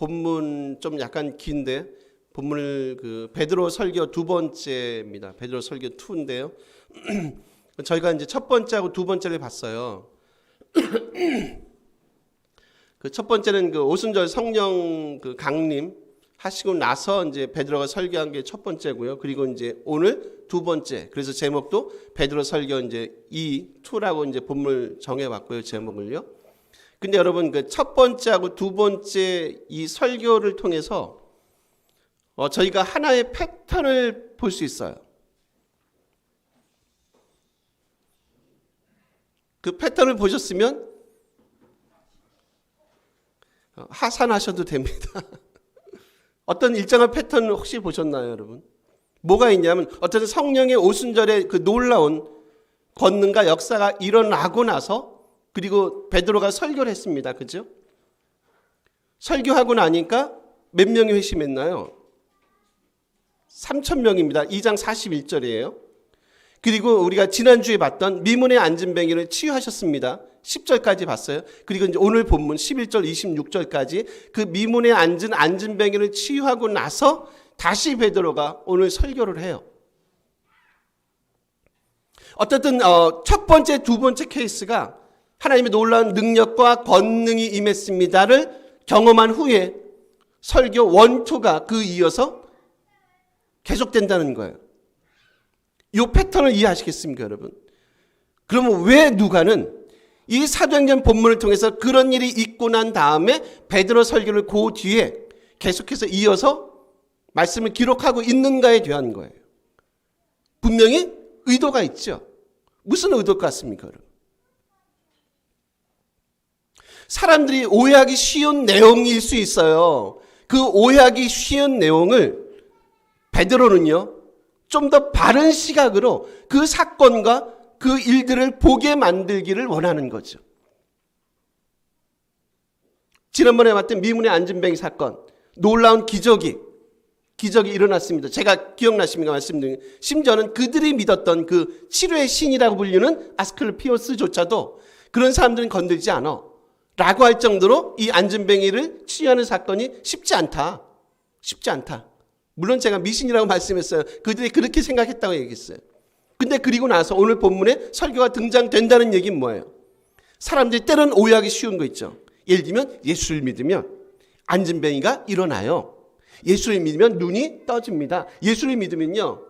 본문 좀 약간 긴데 본문을 베드로 설교 두 번째입니다. 베드로 설교 2인데요. 저희가 이제 첫 번째하고 두 번째를 봤어요. 그 첫 번째는 오순절 성령 강림 하시고 나서 이제 베드로가 설교한 게 첫 번째고요. 그리고 이제 오늘 두 번째. 그래서 제목도 베드로 설교 이제 2라고 이제 본문을 정해봤고요. 제목을요. 근데 여러분 첫 번째하고 두 번째 이 설교를 통해서 저희가 하나의 패턴을 볼 수 있어요. 그 패턴을 보셨으면 하산하셔도 됩니다. 어떤 일정한 패턴 혹시 보셨나요, 여러분? 뭐가 있냐면 어떤 성령의 오순절에 그 놀라운 권능과 역사가 일어나고 나서 그리고 베드로가 설교를 했습니다. 그죠? 설교하고 나니까 몇 명이 회심했나요? 3,000명입니다. 2장 41절이에요. 그리고 우리가 지난주에 봤던 미문에 앉은 뱅이를 치유하셨습니다. 10절까지 봤어요. 그리고 이제 오늘 본문 11절 26절까지 그 미문에 앉은 뱅이를 치유하고 나서 다시 베드로가 오늘 설교를 해요. 어쨌든 첫 번째, 두 번째 케이스가 하나님의 놀라운 능력과 권능이 임했습니다를 경험한 후에 설교 1, 2가 그 이어서 계속된다는 거예요. 이 패턴을 이해하시겠습니까, 여러분? 그러면 왜 누가는 이 사도행전 본문을 통해서 그런 일이 있고 난 다음에 베드로 설교를 그 뒤에 계속해서 이어서 말씀을 기록하고 있는가에 대한 거예요. 분명히 의도가 있죠. 무슨 의도 같습니까, 여러분? 사람들이 오해하기 쉬운 내용일 수 있어요. 그 오해하기 쉬운 내용을 베드로는요, 좀 더 바른 시각으로 그 사건과 그 일들을 보게 만들기를 원하는 거죠. 지난번에 봤던 미문의 앉은 뱅이 사건, 놀라운 기적이 일어났습니다. 제가 기억나십니까? 말씀드린 심지어는 그들이 믿었던 그 치료의 신이라고 불리는 아스클루피오스조차도 그런 사람들은 건들지 않아 라고 할 정도로 이 앉은 뱅이를 치유하는 사건이 쉽지 않다. 물론 제가 미신이라고 말씀했어요. 그들이 그렇게 생각했다고 얘기했어요. 근데 그리고 나서 오늘 본문에 설교가 등장된다는 얘기는 뭐예요? 사람들이 때로는 오해하기 쉬운 거 있죠. 예를 들면 예수를 믿으면 앉은 뱅이가 일어나요. 예수를 믿으면 눈이 떠집니다. 예수를 믿으면요,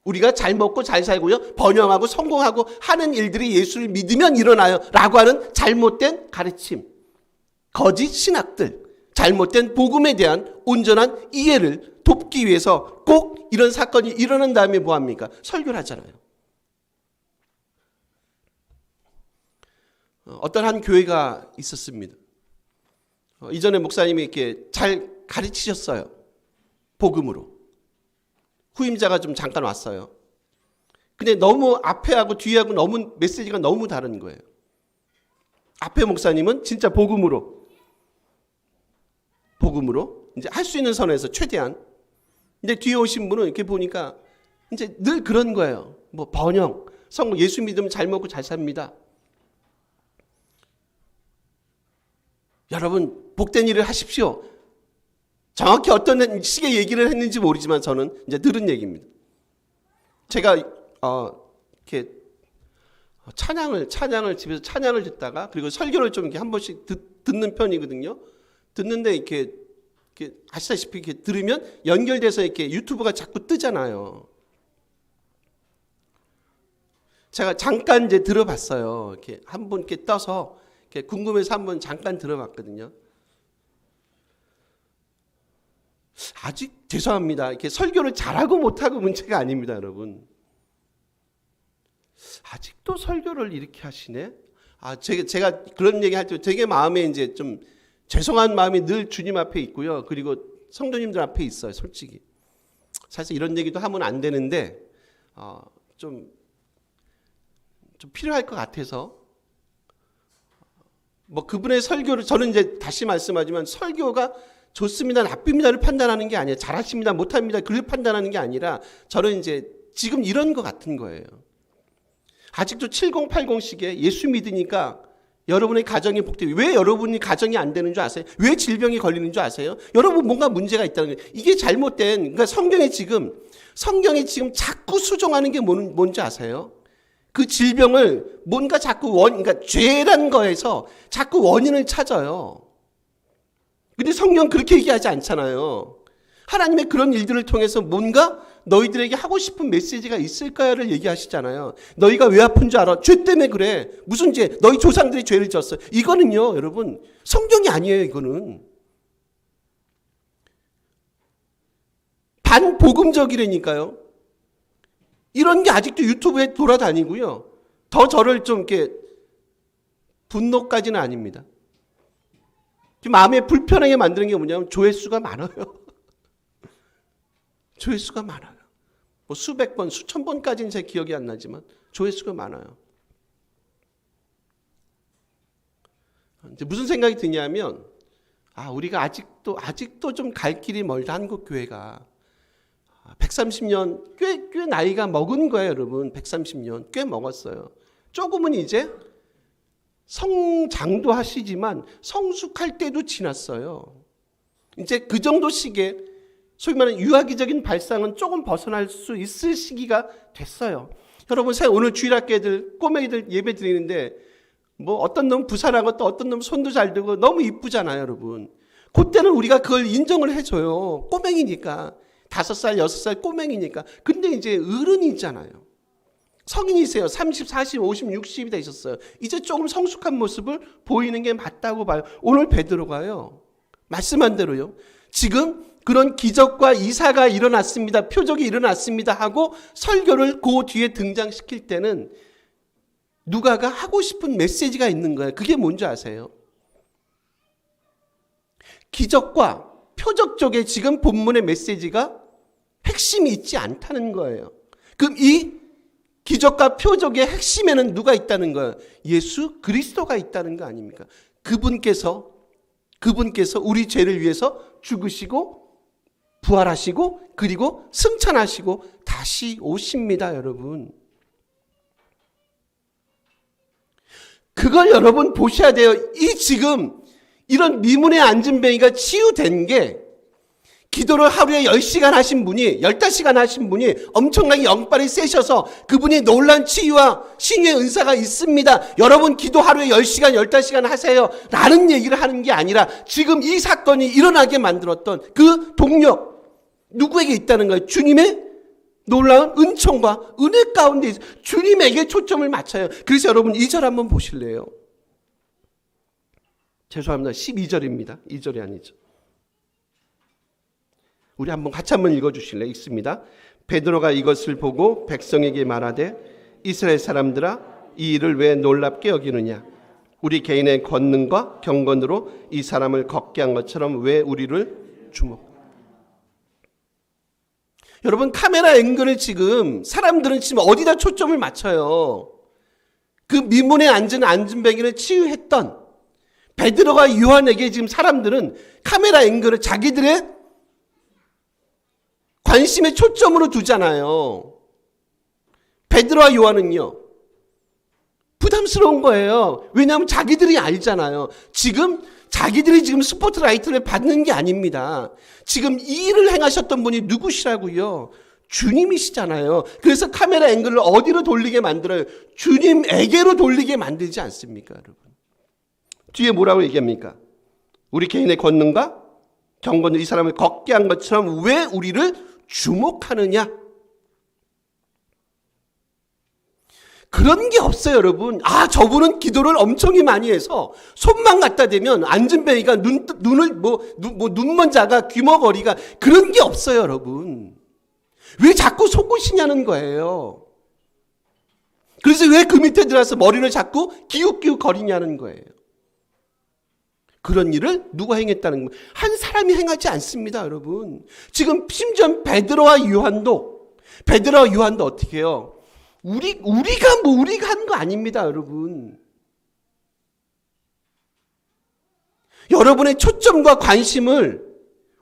우리가 잘 먹고 잘 살고요, 번영하고 성공하고 하는 일들이 예수를 믿으면 일어나요 라고 하는 잘못된 가르침, 거짓 신학들, 잘못된 복음에 대한 온전한 이해를 돕기 위해서 꼭 이런 사건이 일어난 다음에 뭐합니까? 설교를 하잖아요. 어떤 한 교회가 있었습니다. 이전에 목사님이 이렇게 잘 가르치셨어요. 복음으로. 후임자가 좀 잠깐 왔어요. 근데 너무 앞에하고 뒤하고 너무 메시지가 너무 다른 거예요. 앞에 목사님은 진짜 복음으로 이제 할 수 있는 선에서 최대한. 근데 뒤에 오신 분은 이렇게 보니까 이제 늘 그런 거예요. 뭐 번영, 성공, 예수 믿으면 잘 먹고 잘 삽니다. 여러분 복된 일을 하십시오. 정확히 어떤 식의 얘기를 했는지 모르지만 저는 이제 들은 얘기입니다. 제가 이렇게 찬양을 집에서 찬양을 듣다가 그리고 설교를 좀 이렇게 한 번씩 듣는 편이거든요. 듣는데 이렇게 아시다시피 이렇게 들으면 연결돼서 이렇게 유튜브가 자꾸 뜨잖아요. 제가 잠깐 이제 들어봤어요. 이렇게 한 번 이렇게 떠서 이렇게 궁금해서 한 번 잠깐 들어봤거든요. 아직 죄송합니다. 이렇게 설교를 잘하고 못하고 문제가 아닙니다, 여러분. 아직도 설교를 이렇게 하시네? 제가 그런 얘기 할 때 되게 마음에 이제 좀 죄송한 마음이 늘 주님 앞에 있고요. 그리고 성도님들 앞에 있어요, 솔직히. 사실 이런 얘기도 하면 안 되는데, 좀 필요할 것 같아서. 뭐 그분의 설교를, 저는 이제 다시 말씀하지만 설교가 좋습니다, 나쁩니다를 판단하는 게 아니에요. 잘하십니다, 못합니다, 그걸 판단하는 게 아니라 저는 이제 지금 이런 것 같은 거예요. 아직도 7080식에 예수 믿으니까 여러분의 가정이 복되고, 왜 여러분이 가정이 안 되는 줄 아세요? 왜 질병이 걸리는 줄 아세요? 여러분 뭔가 문제가 있다는 거예요. 이게 잘못된, 그러니까 성경이 지금 자꾸 수정하는 게 뭔지 아세요? 그 질병을 뭔가 자꾸 그러니까 죄란 거에서 자꾸 원인을 찾아요. 근데 성경 그렇게 얘기하지 않잖아요. 하나님의 그런 일들을 통해서 뭔가 너희들에게 하고 싶은 메시지가 있을까요를 얘기하시잖아요. 너희가 왜 아픈 줄 알아? 죄 때문에 그래. 무슨 죄? 너희 조상들이 죄를 졌어. 이거는요, 여러분, 성경이 아니에요, 이거는. 반복음적이라니까요. 이런 게 아직도 유튜브에 돌아다니고요. 더 저를 좀 이렇게 분노까지는 아닙니다. 지금 마음에 불편하게 만드는 게 뭐냐면 조회수가 많아요. 조회수가 많아요. 뭐 수백 번, 수천 번까지는 제 기억이 안 나지만 조회수가 많아요. 이제 무슨 생각이 드냐면, 우리가 아직도 좀 갈 길이 멀다, 한국 교회가. 130년, 꽤 나이가 먹은 거예요, 여러분. 130년. 꽤 먹었어요. 조금은 이제 성장도 하시지만 성숙할 때도 지났어요. 이제 그 정도 시기에 소위 말하는 유아기적인 발상은 조금 벗어날 수 있을 시기가 됐어요. 여러분, 오늘 주일학교들, 꼬맹이들 예배 드리는데, 뭐 어떤 놈 부산하고 또 어떤 놈 손도 잘 들고 너무 이쁘잖아요, 여러분. 그때는 우리가 그걸 인정을 해줘요. 꼬맹이니까. 5살, 6살 꼬맹이니까. 근데 이제 어른이잖아요. 성인이세요. 30, 40, 50, 60이 되셨어요. 이제 조금 성숙한 모습을 보이는 게 맞다고 봐요. 오늘 베드로가요, 말씀한 대로요, 지금 그런 기적과 이사가 일어났습니다, 표적이 일어났습니다 하고 설교를 그 뒤에 등장시킬 때는 누가가 하고 싶은 메시지가 있는 거예요. 그게 뭔지 아세요? 기적과 표적 쪽에 지금 본문의 메시지가 핵심이 있지 않다는 거예요. 그럼 이 기적과 표적의 핵심에는 누가 있다는 거예요? 예수 그리스도가 있다는 거 아닙니까? 그분께서 우리 죄를 위해서 죽으시고 부활하시고 그리고 승천하시고 다시 오십니다, 여러분. 그걸 여러분 보셔야 돼요. 지금 이런 미문에 앉은 뱅이가 치유된 게, 기도를 하루에 10시간 하신 분이, 15시간 하신 분이 엄청나게 영빨이 세셔서 그분이 놀란 치유와 신유의 은사가 있습니다, 여러분 기도 하루에 10시간, 15시간 하세요 라는 얘기를 하는 게 아니라, 지금 이 사건이 일어나게 만들었던 그 동력, 누구에게 있다는 거예요? 주님의 놀라운 은총과 은혜 가운데 주님에게 초점을 맞춰요. 그래서 여러분 2절 한번 보실래요? 죄송합니다. 12절입니다. 2절이 아니죠. 우리 같이 한번 읽어주실래요? 있습니다. 베드로가 이것을 보고 백성에게 말하되, 이스라엘 사람들아, 이 일을 왜 놀랍게 여기느냐? 우리 개인의 권능과 경건으로 이 사람을 걷게 한 것처럼 왜 우리를 주목하느냐? 여러분, 카메라 앵글을 지금 사람들은 지금 어디다 초점을 맞춰요? 그 미문에 앉은 뱅이를 치유했던 베드로가 요한에게 지금 사람들은 카메라 앵글을 자기들의 관심의 초점으로 두잖아요. 베드로와 요한은요, 부담스러운 거예요. 왜냐하면 자기들이 알잖아요. 자기들이 지금 스포트라이트를 받는 게 아닙니다. 지금 이 일을 행하셨던 분이 누구시라고요? 주님이시잖아요. 그래서 카메라 앵글을 어디로 돌리게 만들어요? 주님에게로 돌리게 만들지 않습니까, 여러분? 뒤에 뭐라고 얘기합니까? 우리 개인의 권능과 경건으로 이 사람을 걷게 한 것처럼 왜 우리를 주목하느냐? 그런 게 없어요, 여러분. 저분은 기도를 엄청 많이 해서 손만 갖다 대면 앉은뱅이가 눈먼 자가 귀머거리가, 그런 게 없어요, 여러분. 왜 자꾸 속으시냐는 거예요. 그래서 왜 그 밑에 들어가서 머리를 자꾸 기웃기웃 거리냐는 거예요. 그런 일을 누가 행했다는 거예요? 한 사람이 행하지 않습니다, 여러분. 지금 심지어 베드로와 요한도 어떻게 해요? 우리가 한 거 아닙니다, 여러분. 여러분의 초점과 관심을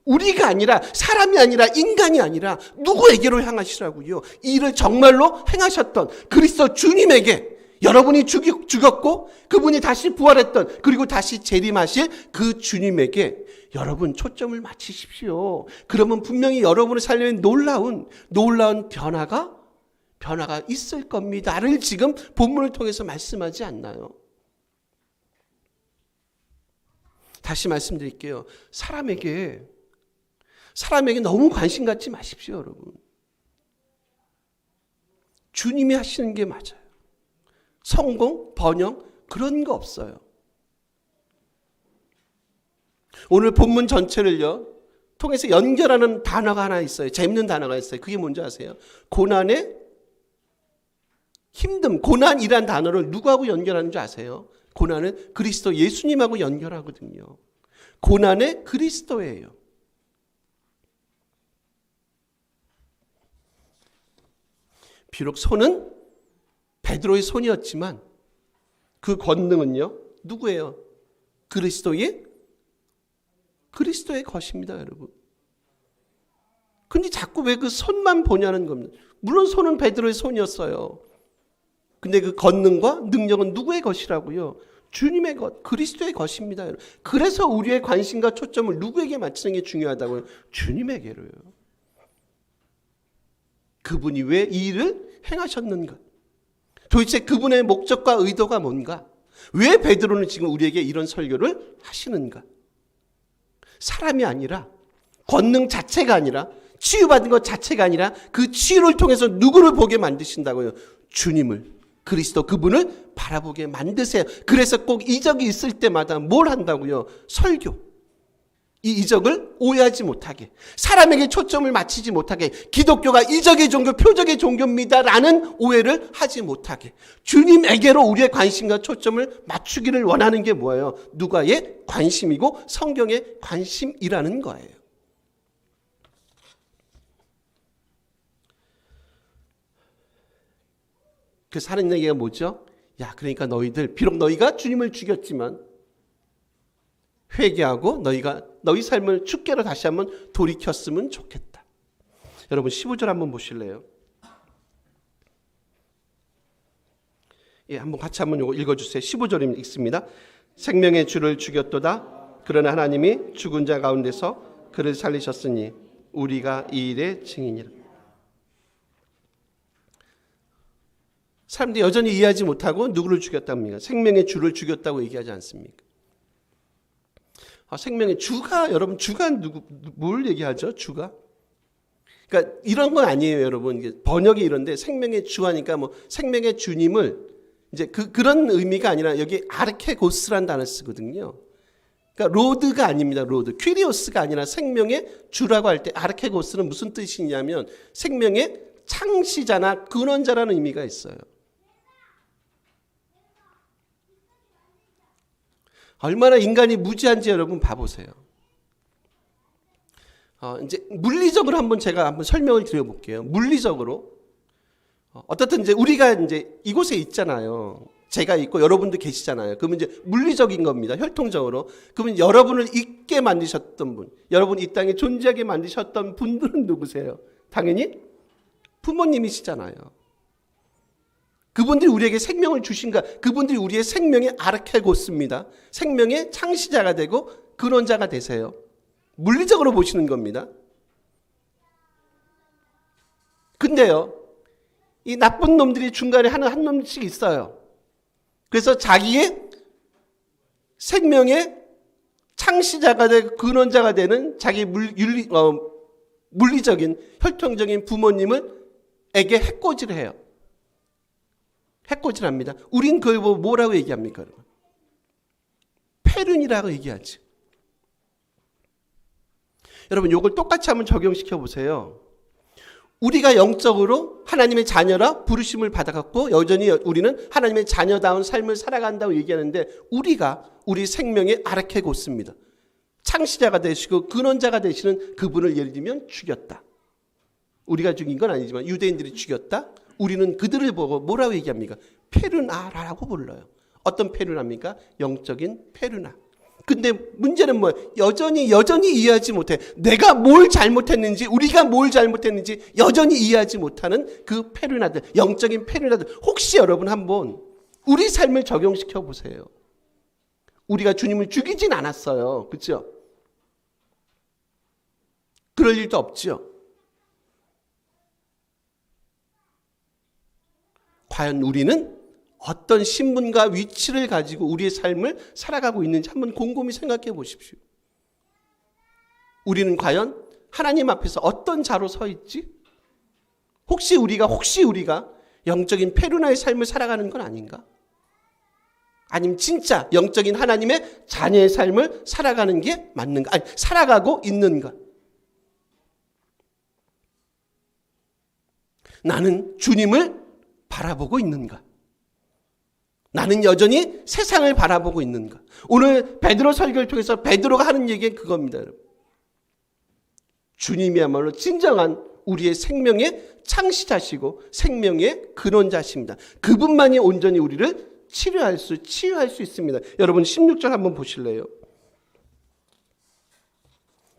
우리가 아니라, 사람이 아니라, 인간이 아니라 누구에게로 향하시라고요? 이 일을 정말로 행하셨던 그리스도 주님에게 여러분이 죽었고 그분이 다시 부활했던, 그리고 다시 재림하실 그 주님에게 여러분 초점을 맞추십시오. 그러면 분명히 여러분의 삶에 놀라운 변화가 있을 겁니다를 지금 본문을 통해서 말씀하지 않나요? 다시 말씀드릴게요. 사람에게 너무 관심 갖지 마십시오, 여러분. 주님이 하시는 게 맞아요. 성공, 번영 그런 거 없어요. 오늘 본문 전체를요 통해서 연결하는 단어가 하나 있어요. 재밌는 단어가 있어요. 그게 뭔지 아세요? 고난의 힘듦, 고난이란 단어를 누구하고 연결하는 줄 아세요? 고난은 그리스도 예수님하고 연결하거든요. 고난의 그리스도예요. 비록 손은 베드로의 손이었지만 그 권능은요 누구예요? 그리스도의 것입니다, 여러분. 근데 자꾸 왜 그 손만 보냐는 겁니다. 물론 손은 베드로의 손이었어요. 근데 그 권능과 능력은 누구의 것이라고요? 주님의 것, 그리스도의 것입니다, 여러분. 그래서 우리의 관심과 초점을 누구에게 맞추는 게 중요하다고요? 주님에게로요. 그분이 왜 이 일을 행하셨는가? 도대체 그분의 목적과 의도가 뭔가? 왜 베드로는 지금 우리에게 이런 설교를 하시는가? 사람이 아니라, 권능 자체가 아니라, 치유받은 것 자체가 아니라 그 치유를 통해서 누구를 보게 만드신다고요? 주님을, 그리스도 그분을 바라보게 만드세요. 그래서 꼭 이적이 있을 때마다 뭘 한다고요? 설교. 이 이적을 오해하지 못하게, 사람에게 초점을 맞추지 못하게, 기독교가 이적의 종교, 표적의 종교입니다라는 오해를 하지 못하게 주님에게로 우리의 관심과 초점을 맞추기를 원하는 게 뭐예요? 누가의 관심이고 성경의 관심이라는 거예요. 그래서 하는 얘기가 뭐죠? 야, 그러니까 너희들 비록 너희가 주님을 죽였지만 회개하고 너희 삶을 주께로 다시 한번 돌이켰으면 좋겠다. 여러분 15절 한번 보실래요? 예, 한번 같이 한번 요거 읽어주세요. 15절입니다. 읽습니다. 생명의 주를 죽였도다. 그러나 하나님이 죽은 자 가운데서 그를 살리셨으니 우리가 이 일의 증인이라. 사람들이 여전히 이해하지 못하고 누구를 죽였답니까? 생명의 주를 죽였다고 얘기하지 않습니까? 생명의 주가, 여러분 주가 뭘 얘기하죠? 주가? 그러니까 이런 건 아니에요, 여러분. 번역이 이런데 생명의 주 하니까 뭐 생명의 주님을 이제 그런 의미가 아니라 여기 아르케고스라는 단어를 쓰거든요. 그러니까 로드가 아닙니다. 로드. 퀴리오스가 아니라 생명의 주라고 할 때 아르케고스는 무슨 뜻이냐면 생명의 창시자나 근원자라는 의미가 있어요. 얼마나 인간이 무지한지 여러분 봐보세요. 이제 물리적으로 제가 한번 설명을 드려볼게요. 물리적으로 어떻든 이제 우리가 이제 이곳에 있잖아요. 제가 있고 여러분도 계시잖아요. 그러면 이제 물리적인 겁니다. 혈통적으로. 그러면 여러분을 있게 만드셨던 분, 여러분 이 땅에 존재하게 만드셨던 분들은 누구세요? 당연히 부모님이시잖아요. 그분들이 우리에게 생명을 주신가? 그분들이 우리의 생명의 아르케고스입니다. 생명의 창시자가 되고 근원자가 되세요. 물리적으로 보시는 겁니다. 근데요, 이 나쁜 놈들이 중간에 한 놈씩 있어요. 그래서 자기의 생명의 창시자가 되고 근원자가 되는 자기 물리적인 혈통적인 부모님에게 해코지를 해요. 해코지합니다. 우린 그걸 뭐라고 얘기합니까? 폐륜이라고 얘기하지. 여러분 이걸 똑같이 한번 적용시켜 보세요. 우리가 영적으로 하나님의 자녀라 부르심을 받아갖고 여전히 우리는 하나님의 자녀다운 삶을 살아간다고 얘기하는데 우리 생명의 아르케고스입니다. 창시자가 되시고 근원자가 되시는 그분을 예를 들면 죽였다. 우리가 죽인 건 아니지만 유대인들이 죽였다. 우리는 그들을 보고 뭐라고 얘기합니까? 페르나라고 불러요. 어떤 페르나입니까? 영적인 페르나. 근데 문제는 뭐예요? 여전히 이해하지 못해. 내가 뭘 잘못했는지, 우리가 뭘 잘못했는지 여전히 이해하지 못하는 그 페르나들, 영적인 페르나들. 혹시 여러분 한번 우리 삶을 적용시켜 보세요. 우리가 주님을 죽이진 않았어요. 그렇죠? 그럴 일도 없죠. 과연 우리는 어떤 신분과 위치를 가지고 우리의 삶을 살아가고 있는지 한번 곰곰이 생각해 보십시오. 우리는 과연 하나님 앞에서 어떤 자로 서 있지? 혹시 우리가 영적인 페루나의 삶을 살아가는 건 아닌가? 아니면 진짜 영적인 하나님의 자녀의 삶을 살아가는 게 맞는가? 아니, 살아가고 있는가? 나는 주님을 바라보고 있는가? 나는 여전히 세상을 바라보고 있는가? 오늘 베드로 설교를 통해서 베드로가 하는 얘기는 그겁니다, 여러분. 주님이야말로 진정한 우리의 생명의 창시자시고 생명의 근원자십니다. 그분만이 온전히 우리를 치유할 수 있습니다. 여러분 16절 한번 보실래요?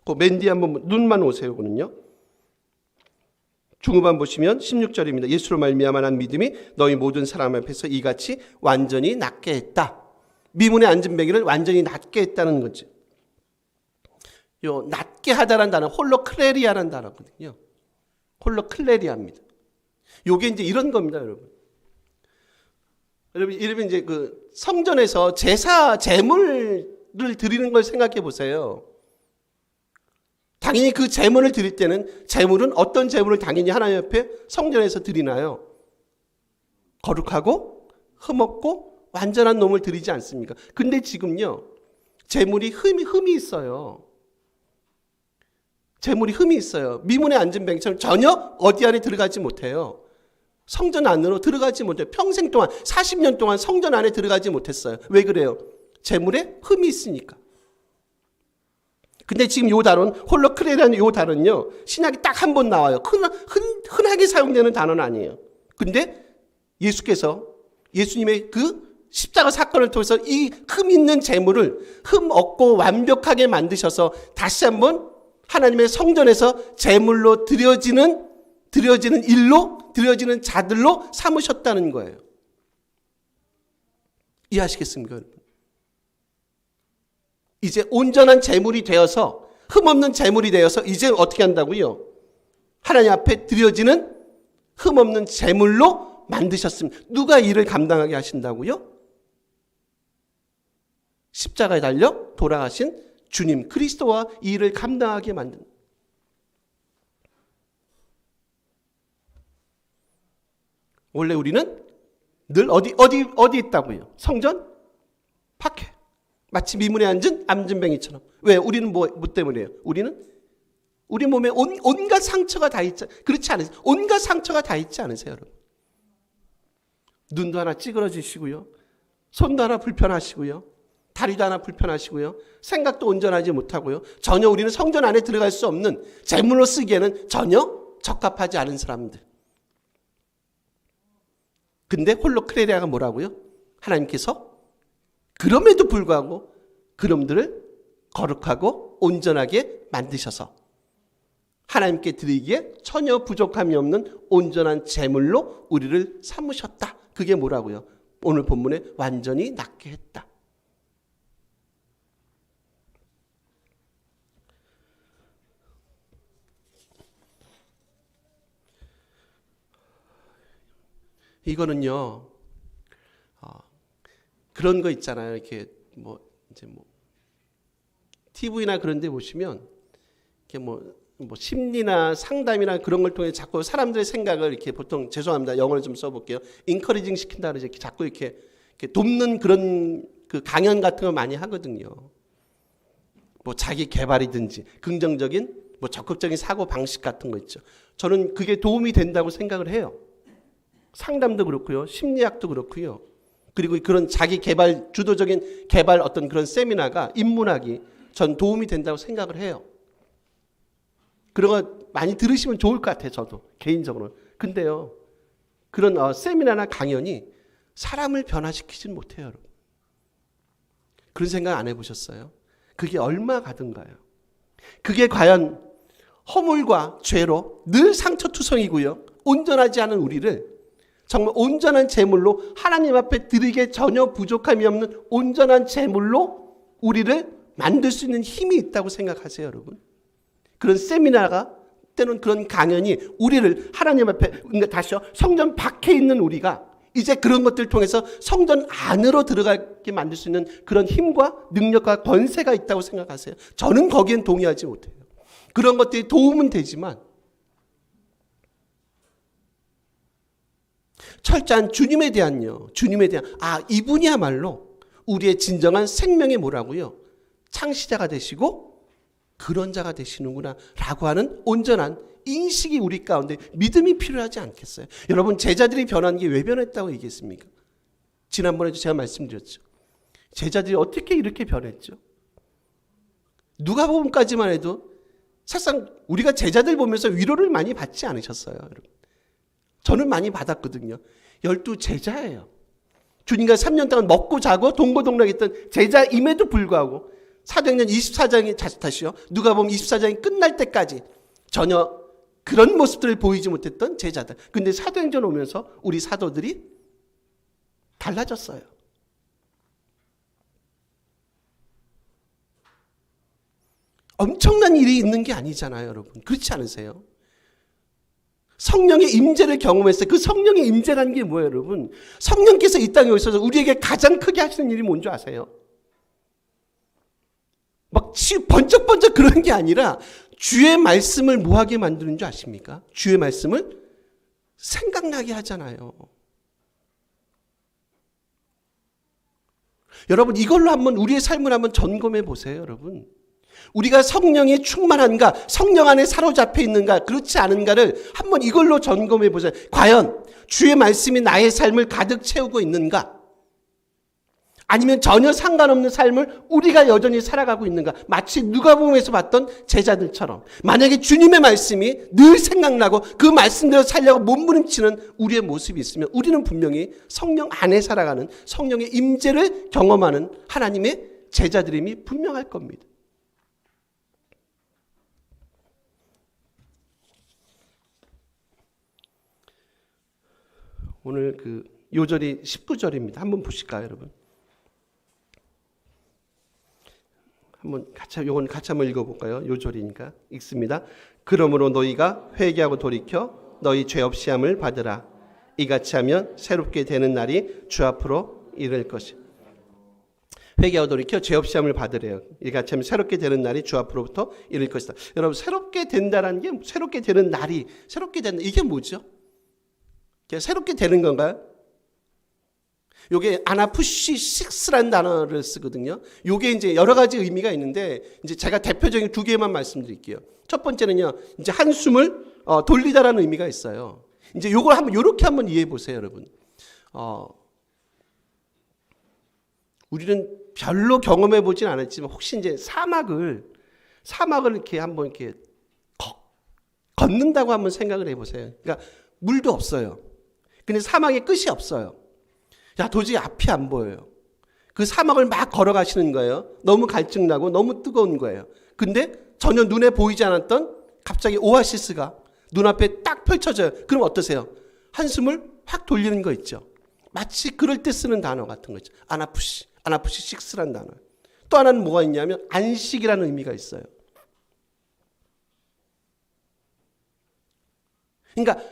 그 맨 뒤에 한번 눈만 오세요. 그는요. 중후반 보시면 16절입니다. 예수로 말미암아 난 믿음이 너희 모든 사람 앞에서 이같이 완전히 낫게 했다. 미문에 앉은 뱅이를 완전히 낫게 했다는 거죠. 요 낫게 하다라는 단어 홀로클레리아라는 단어거든요. 홀로클레리아입니다. 요게 이제 이런 겁니다, 여러분. 여러분 이제 그 성전에서 제물을 드리는 걸 생각해 보세요. 당연히 그 제물을 드릴 때는 제물은 어떤 제물을 당연히 하나님 옆에 성전에서 드리나요? 거룩하고 흠없고 완전한 놈을 드리지 않습니까? 근데 지금요, 제물이 흠이 있어요. 제물이 흠이 있어요. 미문에 앉은 뱅처럼 전혀 어디 안에 들어가지 못해요. 성전 안으로 들어가지 못해요. 평생 동안 40년 동안 성전 안에 들어가지 못했어요. 왜 그래요? 제물에 흠이 있으니까. 근데 지금 요 단어는 홀로크레라는 요 단어는요, 신약이 딱 한 번 나와요. 흔하게 사용되는 단어는 아니에요. 근데 예수님의 그 십자가 사건을 통해서 이 흠 있는 제물을 흠 없고 완벽하게 만드셔서 다시 한번 하나님의 성전에서 제물로 드려지는 자들로 삼으셨다는 거예요. 이해하시겠습니까, 여러분? 이제 온전한 제물이 되어서, 흠없는 제물이 되어서 이제 어떻게 한다고요? 하나님 앞에 드려지는 흠없는 제물로 만드셨습니다. 누가 이를 감당하게 하신다고요? 십자가에 달려 돌아가신 주님 그리스도와 이 일을 감당하게 만든. 원래 우리는 늘 어디 있다고요? 성전 밖에. 마치 미문에 앉은 암진뱅이처럼. 왜? 우리는 뭐 때문이에요? 우리 몸에 온갖 상처가 다 있지, 그렇지 않으세요? 온갖 상처가 다 있지 않으세요, 여러분? 눈도 하나 찌그러지시고요. 손도 하나 불편하시고요. 다리도 하나 불편하시고요. 생각도 온전하지 못하고요. 전혀 우리는 성전 안에 들어갈 수 없는, 제물로 쓰기에는 전혀 적합하지 않은 사람들. 근데 홀로크레리아가 뭐라고요? 하나님께서 그럼에도 불구하고 그놈들을 거룩하고 온전하게 만드셔서 하나님께 드리기에 전혀 부족함이 없는 온전한 제물로 우리를 삼으셨다. 그게 뭐라고요? 오늘 본문에 완전히 낫게 했다. 이거는요, 그런 거 있잖아요. 이렇게 TV나 그런 데 보시면 이렇게 심리나 상담이나 그런 걸 통해 자꾸 사람들의 생각을 이렇게, 보통 죄송합니다. 영어를 좀 써볼게요. 인커리징 시킨다 그러죠. 자꾸 이렇게 돕는 그런 그 강연 같은 거 많이 하거든요. 자기 개발이든지 긍정적인 적극적인 사고 방식 같은 거 있죠. 저는 그게 도움이 된다고 생각을 해요. 상담도 그렇고요. 심리학도 그렇고요. 그리고 그런 자기 개발, 주도적인 개발 어떤 그런 세미나가, 인문학이 전 도움이 된다고 생각을 해요. 그런 거 많이 들으시면 좋을 것 같아요. 저도 개인적으로. 근데요, 그런 세미나나 강연이 사람을 변화시키진 못해요, 여러분. 그런 생각 안 해보셨어요? 그게 얼마 가든가요. 그게 과연 허물과 죄로 늘 상처투성이고요, 온전하지 않은 우리를 정말 온전한 제물로 하나님 앞에 드리기에 전혀 부족함이 없는 온전한 제물로 우리를 만들 수 있는 힘이 있다고 생각하세요, 여러분? 그런 세미나가 때는 그런 강연이 우리를 하나님 앞에, 그러니까 다시요, 성전 밖에 있는 우리가 이제 그런 것들을 통해서 성전 안으로 들어가게 만들 수 있는 그런 힘과 능력과 권세가 있다고 생각하세요? 저는 거기엔 동의하지 못해요. 그런 것들이 도움은 되지만 철저한 주님에 대한 이분이야말로 우리의 진정한 생명의 뭐라고요? 창시자가 되시고 그런 자가 되시는구나 라고 하는 온전한 인식이 우리 가운데 믿음이 필요하지 않겠어요? 여러분, 제자들이 변한 게 왜 변했다고 얘기했습니까? 지난번에도 제가 말씀드렸죠. 제자들이 어떻게 이렇게 변했죠? 누가복음까지만 해도 사실상 우리가 제자들 보면서 위로를 많이 받지 않으셨어요, 여러분? 저는 많이 받았거든요. 12 제자예요. 주님과 3년 동안 먹고 자고 동고동락했던 제자임에도 불구하고 사도행전 24장이 다시요, 누가복음 24장이 끝날 때까지 전혀 그런 모습들을 보이지 못했던 제자들. 근데 사도행전 오면서 우리 사도들이 달라졌어요. 엄청난 일이 있는 게 아니잖아요, 여러분. 그렇지 않으세요? 성령의 임재를 경험했어요. 그 성령의 임재라는 게 뭐예요, 여러분? 성령께서 이 땅에 오셔서 우리에게 가장 크게 하시는 일이 뭔지 아세요? 막 번쩍번쩍 그런 게 아니라 주의 말씀을 뭐하게 만드는 줄 아십니까? 주의 말씀을 생각나게 하잖아요. 여러분, 이걸로 한번 우리의 삶을 한번 점검해 보세요, 여러분. 우리가 성령이 충만한가, 성령 안에 사로잡혀 있는가, 그렇지 않은가를 한번 이걸로 점검해 보세요. 과연 주의 말씀이 나의 삶을 가득 채우고 있는가? 아니면 전혀 상관없는 삶을 우리가 여전히 살아가고 있는가? 마치 누가복음에서 봤던 제자들처럼 만약에 주님의 말씀이 늘 생각나고 그 말씀대로 살려고 몸부림치는 우리의 모습이 있으면 우리는 분명히 성령 안에 살아가는 성령의 임재를 경험하는 하나님의 제자들임이 분명할 겁니다. 오늘 그 요절이 19절입니다. 한번 보실까요, 여러분? 요건 같이 한번 읽어볼까요? 요절이니까 읽습니다. 그러므로 너희가 회개하고 돌이켜 너희 죄 없이 함을 받으라. 이같이 하면 새롭게 되는 날이 주 앞으로 이를 것이. 회개하고 돌이켜 죄 없이 함을 받으래요. 이같이 하면 새롭게 되는 날이 주 앞으로부터 이를 것이다. 여러분, 새롭게 된다라는 게, 새롭게 되는 날이, 새롭게 된다, 이게 뭐죠? 새롭게 되는 건가요? 요게 아나푸시식스라는 단어를 쓰거든요. 요게 이제 여러 가지 의미가 있는데, 이제 제가 대표적인 두 개만 말씀드릴게요. 첫 번째는요, 이제 한숨을 돌리다라는 의미가 있어요. 이제 요걸 한번 요렇게 한번 이해해 보세요, 여러분. 우리는 별로 경험해 보진 않았지만 혹시 이제 사막을 이렇게 한번 이렇게 걷는다고 한번 생각을 해 보세요. 그러니까 물도 없어요. 근데 사막에 끝이 없어요. 야, 도저히 앞이 안 보여요. 그 사막을 막 걸어가시는 거예요. 너무 갈증나고 너무 뜨거운 거예요. 근데 전혀 눈에 보이지 않았던 갑자기 오아시스가 눈앞에 딱 펼쳐져요. 그럼 어떠세요? 한숨을 확 돌리는 거 있죠. 마치 그럴 때 쓰는 단어 같은 거 있죠. 아나푸시식스라는 단어. 또 하나는 뭐가 있냐면 안식이라는 의미가 있어요. 그러니까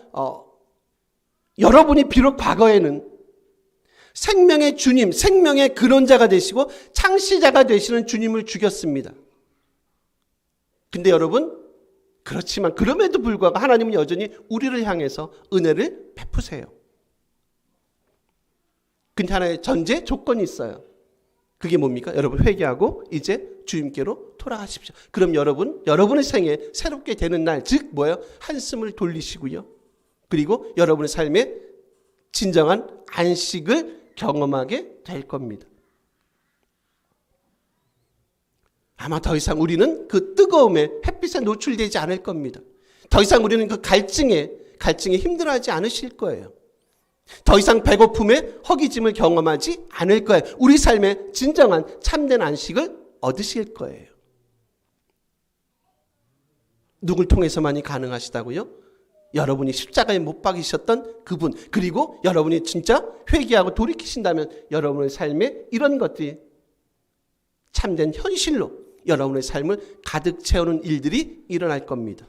여러분이 비록 과거에는 생명의 주님, 생명의 근원자가 되시고 창시자가 되시는 주님을 죽였습니다. 근데 여러분, 그렇지만 그럼에도 불구하고 하나님은 여전히 우리를 향해서 은혜를 베푸세요. 근데 하나의 전제 조건이 있어요. 그게 뭡니까? 여러분, 회개하고 이제 주님께로 돌아가십시오. 그럼 여러분의 생에 새롭게 되는 날, 즉 뭐예요? 한숨을 돌리시고요. 그리고 여러분의 삶에 진정한 안식을 경험하게 될 겁니다. 아마 더 이상 우리는 그 뜨거움에 햇빛에 노출되지 않을 겁니다. 더 이상 우리는 그 갈증에 힘들어하지 않으실 거예요. 더 이상 배고픔에 허기짐을 경험하지 않을 거예요. 우리 삶에 진정한 참된 안식을 얻으실 거예요. 누굴 통해서만이 가능하시다고요? 여러분이 십자가에 못 박이셨던 그분, 그리고 여러분이 진짜 회개하고 돌이키신다면 여러분의 삶에 이런 것들이 참된 현실로 여러분의 삶을 가득 채우는 일들이 일어날 겁니다.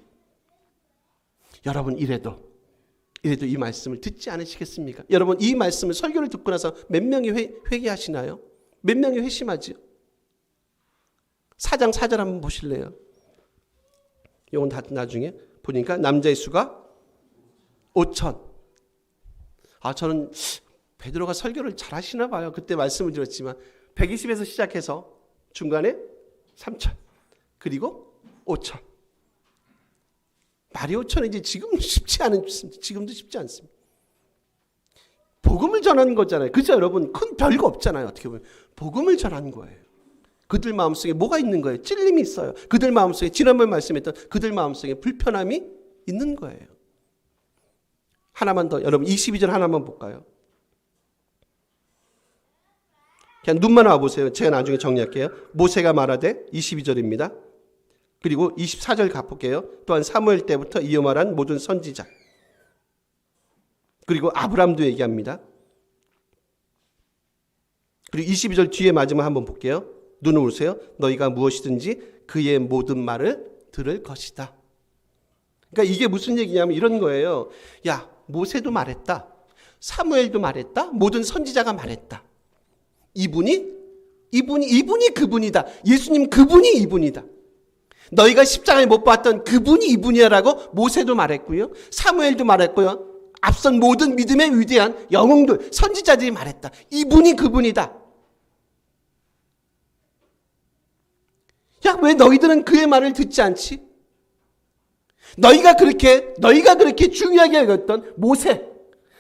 여러분 이래도 이 말씀을 듣지 않으시겠습니까? 여러분 이 말씀을 설교를 듣고 나서 몇 명이 회개하시나요? 몇 명이 회심하지요? 4장 4절 한번 보실래요? 이건 다 나중에 보니까 남자의 수가 5천. 저는 베드로가 설교를 잘 하시나 봐요. 그때 말씀을 드렸지만 120에서 시작해서 중간에 3천 그리고 5천. 말이 5천이지 지금도 쉽지 않습니다. 복음을 전하는 거잖아요. 그죠 여러분? 큰 별거 없잖아요. 어떻게 보면 복음을 전하는 거예요. 그들 마음속에 뭐가 있는 거예요? 찔림이 있어요. 그들 마음속에 지난번 말씀했던 그들 마음속에 불편함이 있는 거예요. 하나만 더 여러분 22절 하나만 볼까요? 그냥 눈만 와보세요. 제가 나중에 정리할게요. 모세가 말하되 22절입니다. 그리고 24절 가볼게요. 또한 사무엘 때부터 이어 말한 모든 선지자 그리고 아브람도 얘기합니다. 그리고 22절 뒤에 마지막 한번 볼게요. 눈을 오세요. 너희가 무엇이든지 그의 모든 말을 들을 것이다. 그러니까 이게 무슨 얘기냐면 이런 거예요. 야 모세도 말했다. 사무엘도 말했다. 모든 선지자가 말했다. 이분이 그분이다. 예수님 그분이 이분이다. 너희가 십자가에 못 박았던 그분이 이분이야라고 모세도 말했고요. 사무엘도 말했고요. 앞선 모든 믿음의 위대한 영웅들, 선지자들이 말했다. 이분이 그분이다. 야, 왜 너희들은 그의 말을 듣지 않지? 너희가 그렇게 중요하게 여겼던 모세,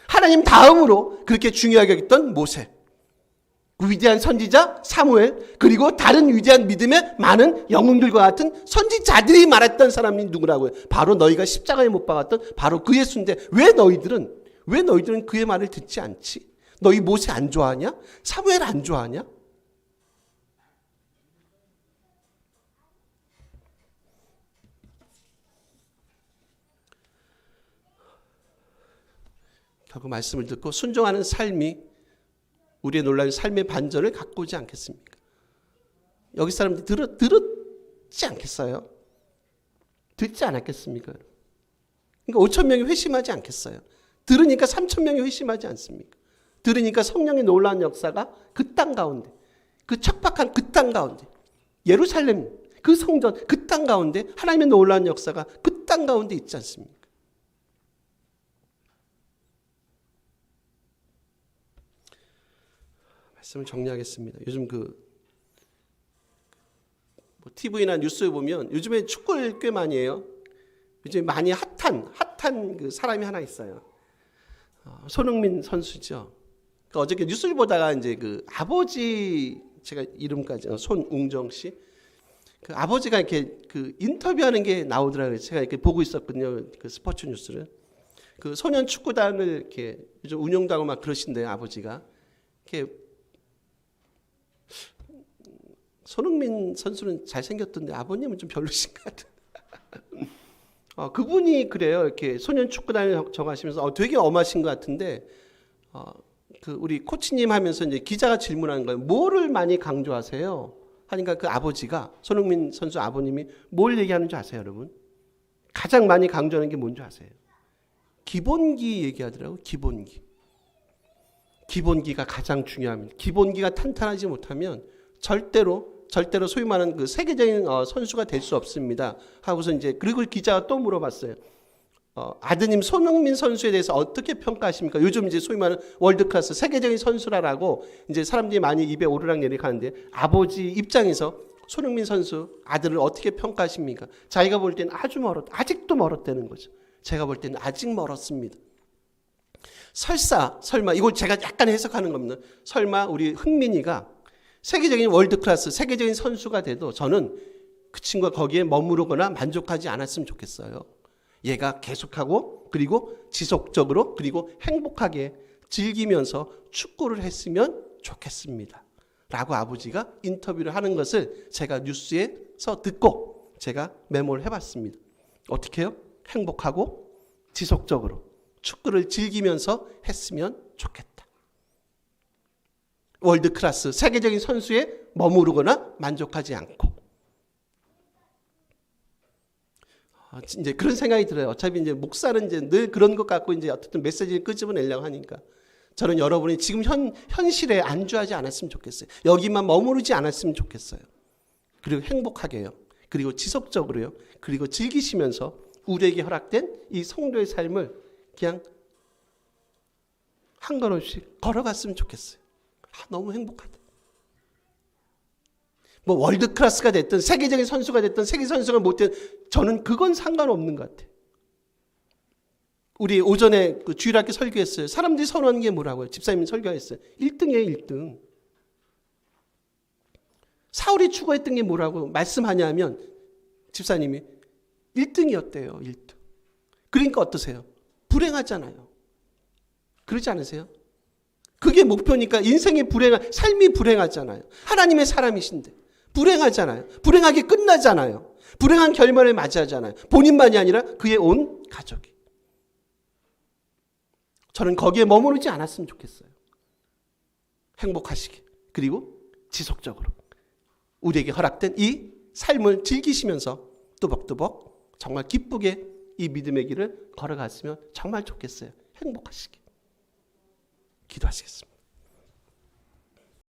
하나님 다음으로 그렇게 중요하게 여겼던 모세, 위대한 선지자 사무엘, 그리고 다른 위대한 믿음의 많은 영웅들과 같은 선지자들이 말했던 사람이 누구라고요? 바로 너희가 십자가에 못 박았던 바로 그 예수인데 왜 너희들은 그의 말을 듣지 않지? 너희 모세 안 좋아하냐? 사무엘 안 좋아하냐? 결국 말씀을 듣고 순종하는 삶이 우리의 놀라운 삶의 반전을 갖고 오지 않겠습니까? 여기 사람들이 들었지 않겠어요? 듣지 않았겠습니까? 그러니까 5천 명이 회심하지 않겠어요? 들으니까 3천 명이 회심하지 않습니까? 들으니까 성령의 놀라운 역사가 그 땅 가운데, 그 척박한 그 땅 가운데, 예루살렘 그 성전 그 땅 가운데 하나님의 놀라운 역사가 그 땅 가운데 있지 않습니까? 말씀을 정리하겠습니다. 요즘 TV나 뉴스에 보면 요즘에 축구를 꽤 많이 해요. 요즘에 많이 핫한 그 사람이 하나 있어요. 손흥민 선수죠. 그러니까 어저께 뉴스를 보다가 이제 그 아버지, 제가 이름까지 손웅정 씨, 그 아버지가 이렇게 그 인터뷰하는 게 나오더라고요. 제가 이렇게 보고 있었거든요. 그 스포츠 뉴스를. 그 소년 축구단을 이렇게 요즘 운영도 하고 막 그러신대요. 아버지가 이렇게. 손흥민 선수는 잘생겼던데 아버님은 좀 별로신 것 같아요. 그분이 그래요. 이렇게 소년 축구단을 정하시면서 되게 엄하신 것 같은데 그 우리 코치님 하면서 이제 기자가 질문하는 거예요. 뭐를 많이 강조하세요? 하니까 그 아버지가 손흥민 선수 아버님이 뭘 얘기하는 줄 아세요, 여러분? 가장 많이 강조하는 게 뭔지 아세요? 기본기 얘기하더라고요. 기본기가 가장 중요합니다. 기본기가 탄탄하지 못하면 절대로 소위 말하는 그 세계적인 선수가 될 수 없습니다. 하고서 이제 그리고 기자가 또 물어봤어요. 아드님 손흥민 선수에 대해서 어떻게 평가하십니까? 요즘 이제 소위 말하는 월드클래스 세계적인 선수라고 이제 사람들이 많이 입에 오르락내리락 하는데 아버지 입장에서 손흥민 선수 아들을 어떻게 평가하십니까? 자기가 볼 때는 아직도 멀었다는 거죠. 제가 볼 때는 아직 멀었습니다. 설마 이걸 제가 약간 해석하는 겁니다. 설마 우리 흥민이가 세계적인 월드클래스, 세계적인 선수가 돼도 저는 그 친구가 거기에 머무르거나 만족하지 않았으면 좋겠어요. 얘가 계속하고 그리고 지속적으로 그리고 행복하게 즐기면서 축구를 했으면 좋겠습니다. 라고 아버지가 인터뷰를 하는 것을 제가 뉴스에서 듣고 제가 메모를 해봤습니다. 어떻게 해요? 행복하고 지속적으로 축구를 즐기면서 했으면 좋겠다. 월드 클래스 세계적인 선수에 머무르거나 만족하지 않고 이제 그런 생각이 들어요. 어차피 이제 목사는 이제 늘 그런 것 갖고 이제 어쨌든 메시지를 끄집어내려고 하니까 저는 여러분이 지금 현실에 안주하지 않았으면 좋겠어요. 여기만 머무르지 않았으면 좋겠어요. 그리고 행복하게요. 그리고 지속적으로요. 그리고 즐기시면서 우리에게 허락된 이 성도의 삶을 그냥 한 걸음씩 걸어갔으면 좋겠어요. 너무 행복하다. 뭐 월드 클래스가 됐든 세계적인 선수가 됐든 세계 선수가 못 됐든 저는 그건 상관없는 것 같아요. 우리 오전에 그 주일학교 설교했어요. 사람들이 선호하는 게 뭐라고요? 집사님이 설교했어요. 1등이에요, 1등. 사울이 추구했던 게 뭐라고 말씀하냐면 집사님이 1등이었대요. 1등. 그러니까 어떠세요? 불행하잖아요. 그러지 않으세요? 그게 목표니까 인생이 삶이 불행하잖아요. 하나님의 사람이신데 불행하잖아요. 불행하게 끝나잖아요. 불행한 결말을 맞이하잖아요. 본인만이 아니라 그의 온 가족이. 저는 거기에 머무르지 않았으면 좋겠어요. 행복하시게. 그리고 지속적으로 우리에게 허락된 이 삶을 즐기시면서 또박또박 정말 기쁘게 이 믿음의 길을 걸어갔으면 정말 좋겠어요. 행복하시게. 기도하시겠습니다.